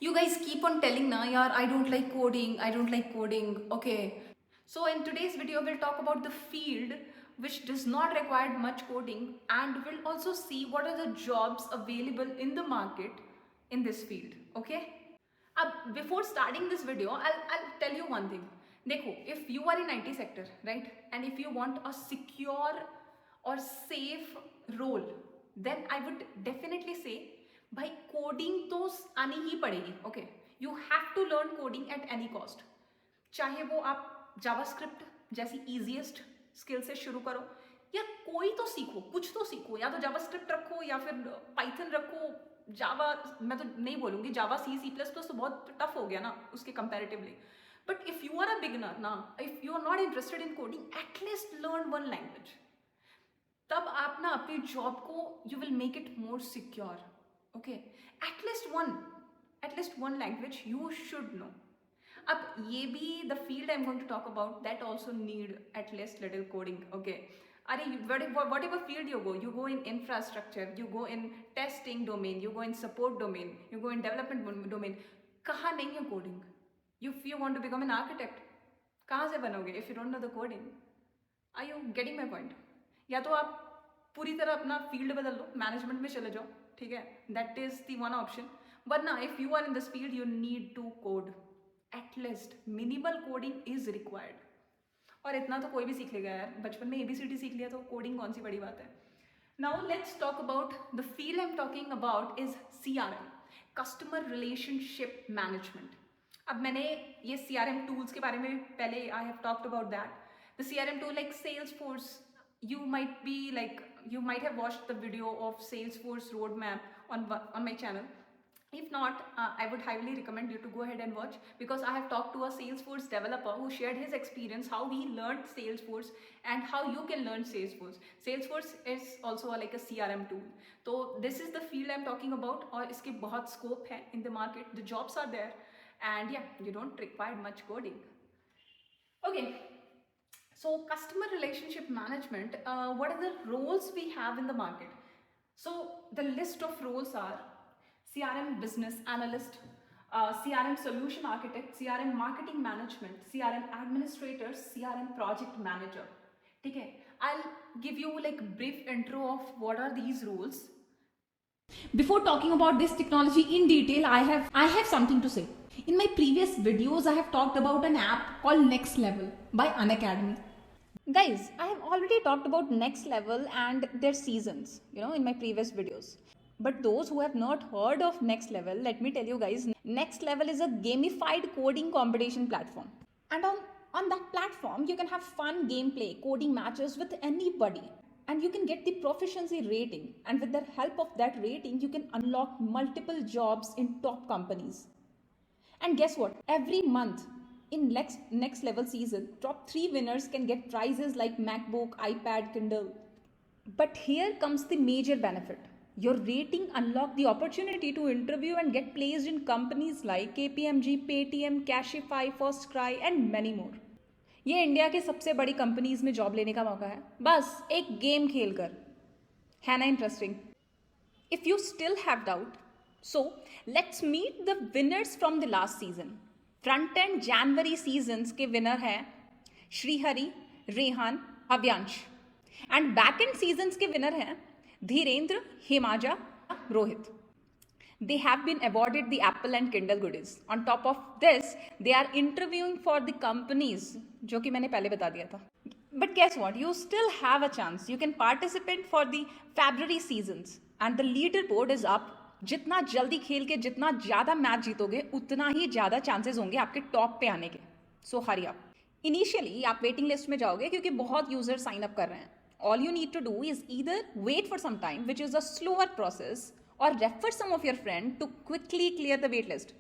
You guys keep on telling na yaar, I don't like coding, I don't like coding. Okay, so in today's video we'll talk about the field which does not require much coding, and we'll also see what are the jobs available in the market in this field. Okay, before starting this video, I'll tell you one thing. Dekho, if you are in IT sector, right, and if you want a secure or safe role, then I would definitely say भाई coding तो आनी ही पड़ेगी. Okay, you have to learn coding at any cost. चाहे वो आप JavaScript जैसी easiest skill से शुरू करो, या कोई तो सीखो, कुछ तो सीखो. या तो जावास्क्रिप्ट रखो या फिर पाइथन रखो. जावा मैं तो नहीं बोलूँगी, जावा सी प्लस प्लस तो बहुत टफ हो गया ना उसके comparatively. But if you are a beginner ना, if you are not interested in coding, at least learn one language. तब आप ना अपनी जॉब को you will make it more secure. Okay, at least one language you should know. अब ये भी the field I'm going to talk about that also need at least little coding. Okay, अरे whatever field you go in infrastructure, you go in testing domain, you go in support domain, you go in development domain. कहाँ नहीं है coding? If you want to become an architect, कहाँ से बनोगे if you don't know the coding? Are you getting my point? या तो आप पूरी तरह अपना फील्ड बदल लो, मैनेजमेंट में चले जाओ, ठीक है, that is the one option. वरना if you are in this field you need to code. At least minimal coding is required. और इतना तो कोई भी सीख लेगा यार, बचपन में ABCD सीख लिया तो कोडिंग कौन सी बड़ी बात है. Now let's talk about the field I am talking about is CRM, customer relationship management. अब मैंने ये CRM टूल्स के बारे में पहले I have talked about that. The CRM tool like Salesforce, you might have watched the video of Salesforce roadmap on my channel. If not, I would highly recommend you to go ahead and watch, because I have talked to a Salesforce developer who shared his experience, how he learned Salesforce and how you can learn Salesforce. Salesforce is also like a CRM tool. So this is the field I'm talking about, और इसके बहुत scope है in the market. The jobs are there, and yeah, you don't require much coding. Okay. So customer relationship management, what are the roles we have in the market? So the list of roles are CRM business analyst, CRM solution architect, CRM marketing management, CRM administrator, CRM project manager. Okay, I'll give you like brief intro of what are these roles. Before talking about this technology in detail, I have something to say. In my previous videos, I have talked about an app called Next Level by Unacademy. Guys, I have already talked about Next Level and their seasons, in my previous videos. But those who have not heard of Next Level, let me tell you guys, Next Level is a gamified coding competition platform. And on that platform, you can have fun gameplay, coding matches with anybody. And you can get the proficiency rating. And with the help of that rating, you can unlock multiple jobs in top companies. And guess what? Every month, in next level season, top 3 winners can get prizes like MacBook, iPad, Kindle. But here comes the major benefit. Your rating unlock the opportunity to interview and get placed in companies like KPMG, Paytm, Cashify, FirstCry and many more. ये India के सबसे बड़ी companies में job लेने का मौका है, बस एक गेम खेलकर. है ना interesting? If you still have doubt, so let's meet the winners from the last season. Front end January seasons के विनर हैं Shreehari, Rehan, Avyansh. And back end seasons के विनर हैं Dhirendra, हिमाजा, Rohit. They have been awarded the Apple and Kindle goodies. On top of this, they are interviewing for the companies, जो कि मैंने पहले बता दिया था. But guess what? You still have a chance. You can participate for the February seasons, and the leaderboard is up. जितना जल्दी खेल के जितना ज़्यादा मैच जीतोगे, उतना ही ज़्यादा चांसेस होंगे आपके टॉप पे आने के. सो हरी अप. इनिशियली आप वेटिंग लिस्ट में जाओगे क्योंकि बहुत यूजर साइन अप कर रहे हैं. All you need to do is either wait for some time, which is a slower process, और refer some of your friend to quickly clear the wait list.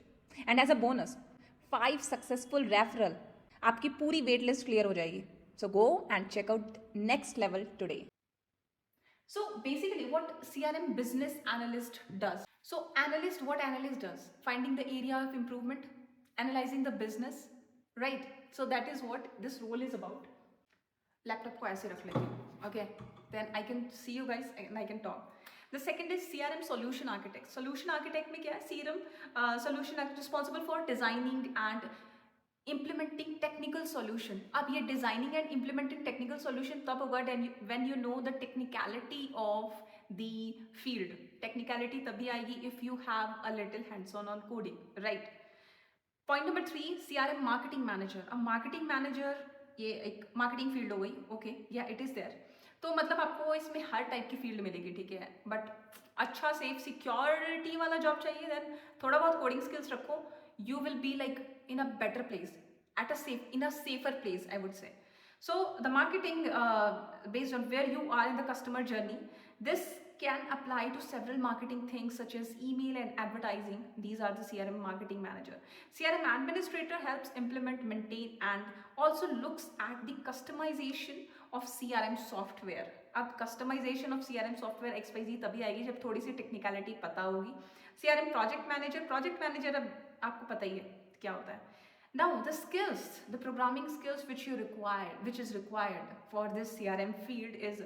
And as a bonus, 5 successful referral, आपकी पूरी wait list clear हो जाएगी. So go and check out next level today. So basically what CRM business analyst does. So what analyst does? Finding the area of improvement, analyzing the business, right? So that is what this role is about. Laptop को ऐसे रख लेती हूँ. Okay, then I can see you guys and I can talk. The second is CRM solution architect. Solution architect में क्या है? CRM solution architect responsible for designing and implementing technical solution. अब ये designing and implementing technical solution तब होगा when you know the technicality of the field. Technicality तभी आएगी if you have a little hands-on on coding, right? Point number 3, CRM marketing manager. अब marketing manager ये एक marketing field हो गई, okay, या इट इज़ देयर. तो मतलब आपको इसमें हर टाइप की फील्ड मिलेगी, ठीक है, बट अच्छा सेफ सिक्योरिटी वाला जॉब चाहिए, देन थोड़ा बहुत कोडिंग स्किल्स रखो, you will be like in a better place, at a safe, in a safer place, I would say. So the marketing based on where you are in the customer journey, this can apply to several marketing things such as email and advertising. These are the CRM marketing manager. CRM administrator helps implement, maintain and also looks at the customization of CRM software. अब customization of CRM software XYZ तभी आएगी जब थोड़ी सी technicality पता होगी. CRM project manager अब आपको पता ही है क्या होता है. Now the skills, the programming skills which is required for this CRM field is,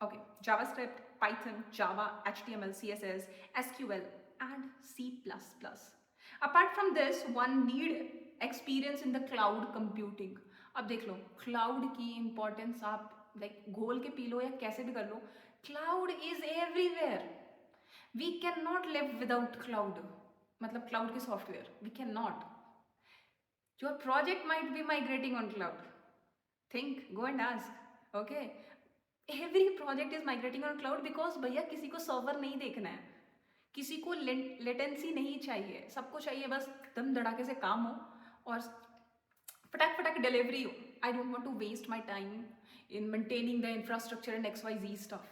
okay, JavaScript, Python, Java, HTML, CSS, SQL and C++. Apart from this, one need experience in the cloud computing. अब देख लो cloud की importance आप like घोल के P low या कैसे भी कर लो, cloud is everywhere. We cannot live without cloud. मतलब cloud की software, we cannot. Your project might be migrating on cloud. Think, go and ask. Okay, every project is migrating on cloud because भैया किसी को server नहीं देखना है, किसी को लेटेंसी नहीं चाहिए, सबको चाहिए बस दम धड़ाके से काम हो और फटाक फटाक डिलीवरी हो. I don't want to waste my time in maintaining the infrastructure and XYZ stuff.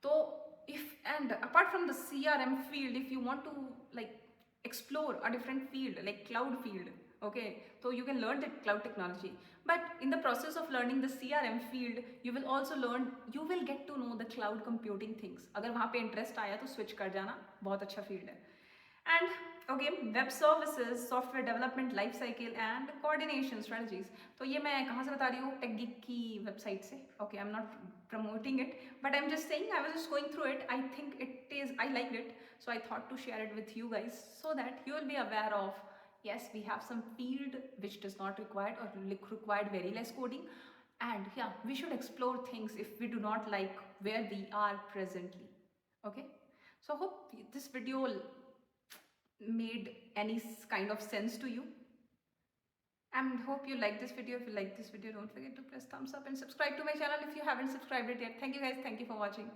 So if, and apart from the CRM field, if you want to like explore a different field like cloud field, okay, so you can learn the cloud technology, but in the process of learning the CRM field you will also learn, you will get to know the cloud computing things. अगर वहाँ पे interest आया तो switch कर जाना, बहुत अच्छा field है. And okay, web services, software development life cycle and coordination strategies. तो ये मैं कहाँ से बता रही हूँ, टेकगिक की वेबसाइट से. Okay, I'm not promoting it, but I'm just saying I was just going through it. I think it is, I liked it, so I thought to share it with you guys so that you will be aware of, yes, we have some field which does not require or required very less coding, and yeah, we should explore things if we do not like where we are presently. Okay, so I hope this video made any kind of sense to you, and hope you like this video. If you like this video, don't forget to press thumbs up and subscribe to my channel if you haven't subscribed it yet. Thank you guys, thank you for watching.